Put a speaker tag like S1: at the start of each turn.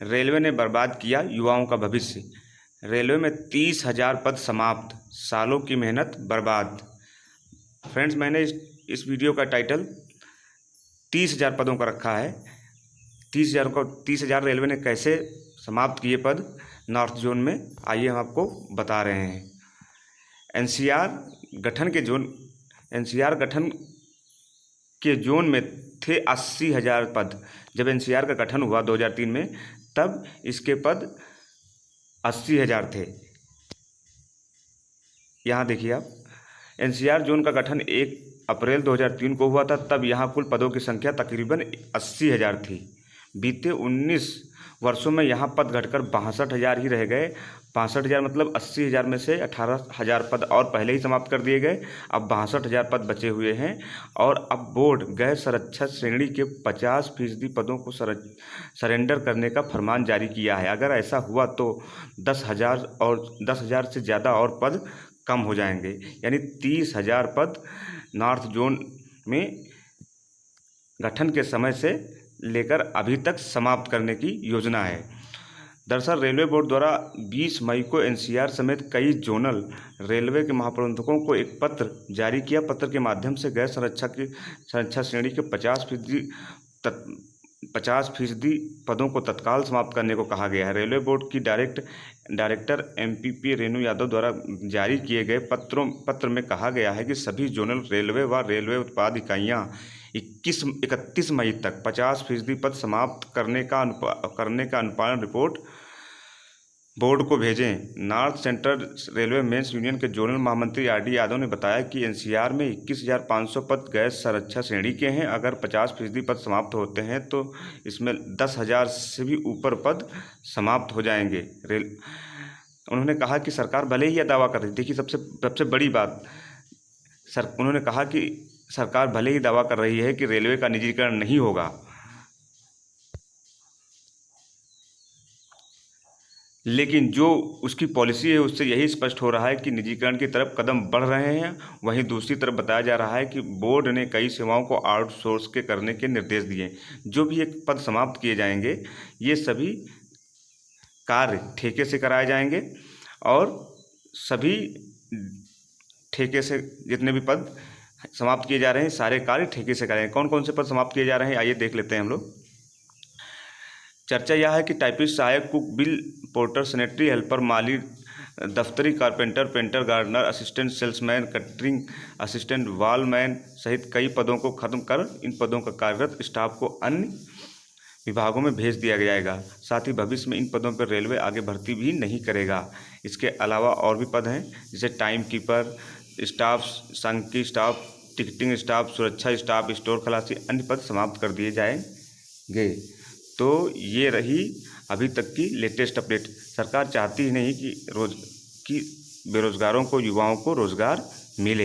S1: Railway ने बर्बाद किया युवाओं का भविष्य। रेलवे में 30,000 पद समाप्त, सालों की मेहनत बर्बाद। फ्रेंड्स, मैंने इस वीडियो का टाइटल 30,000 पदों का रखा है। 30,000 रेलवे ने कैसे समाप्त किए पद नॉर्थ जोन में, आइए हम आपको बता रहे हैं। एनसीआर गठन के जोन में थे 80,000 पद। जब एनसीआर का गठन हुआ 2003 में, तब इसके पद 80,000 थे। यहाँ देखिए आप, एनसीआर जोन का गठन 1 अप्रैल 2003 को हुआ था। तब यहाँ कुल पदों की संख्या तकरीबन 80,000 थी। बीते 19 वर्षों में यहाँ पद घटकर 62,000 ही रह गए। 62,000 मतलब 80,000 में से 18,000 पद और पहले ही समाप्त कर दिए गए। अब 62,000 पद बचे हुए हैं। और अब बोर्ड गैर संरक्षित श्रेणी के 50% पदों को सरेंडर करने का फरमान जारी किया है। अगर ऐसा हुआ तो 10,000 से ज़्यादा और पद कम हो जाएंगे, यानी 30,000 पद नॉर्थ जोन में गठन के समय से लेकर अभी तक समाप्त करने की योजना है। दरअसल रेलवे बोर्ड द्वारा 20 मई को एनसीआर समेत कई जोनल रेलवे के महाप्रबंधकों को एक पत्र जारी किया। पत्र के माध्यम से गैर संरक्षित श्रेणी के 50% पदों को तत्काल समाप्त करने को कहा गया है। रेलवे बोर्ड की डायरेक्टर MPP रेणु यादव द्वारा जारी किए गए पत्र में कहा गया है कि सभी जोनल रेलवे व रेलवे उत्पाद इकाइयाँ 31 मई तक 50% पद समाप्त करने का अनुपालन रिपोर्ट बोर्ड को भेजें। North Central Railway men's union के जोनल महामंत्री RD यादव ने बताया कि एनसीआर में 21,500 पद गैर संरक्षित श्रेणी के हैं। अगर 50% पद समाप्त होते हैं तो इसमें 10,000 से भी ऊपर पद समाप्त हो जाएंगे। उन्होंने कहा कि सरकार भले ही यह दावा कर रही, देखिए सबसे बड़ी बात, उन्होंने कहा कि सरकार भले ही दावा कर रही है कि रेलवे का निजीकरण नहीं होगा, लेकिन जो उसकी पॉलिसी है उससे यही स्पष्ट हो रहा है कि निजीकरण की तरफ कदम बढ़ रहे हैं। वहीं दूसरी तरफ बताया जा रहा है कि बोर्ड ने कई सेवाओं को आउटसोर्स के करने के निर्देश दिए। जो भी एक पद समाप्त किए जाएंगे, ये सभी कार्य ठेके से कराए जाएंगे और सभी ठेके से जितने भी पद समाप्त किए जा रहे हैं, सारे कार्य ठेके से कराएंगे। कौन कौन से पद समाप्त किए जा रहे हैं, आइए देख लेते हैं हम लोग। चर्चा यह है कि टाइपिस्ट, सहायक cook, bill porter, sanitary helper, माली, दफ्तरी carpenter, painter, gardener, assistant salesman, catering assistant, wallman सहित कई पदों को खत्म कर इन पदों का कार्यरत स्टाफ को अन्य विभागों में भेज दिया जाएगा। साथ ही भविष्य में इन पदों पर रेलवे आगे भर्ती भी नहीं करेगा। इसके अलावा और भी पद हैं, जैसे टाइम कीपर, स्टाफ, सांख्यिकी स्टाफ, टिकटिंग स्टाफ, सुरक्षा स्टाफ, स्टोर खलासी, अन्य पद समाप्त कर दिए जाएंगे। तो ये रही अभी तक की लेटेस्ट अपडेट। सरकार चाहती ही नहीं कि बेरोजगारों को, युवाओं को रोजगार मिले।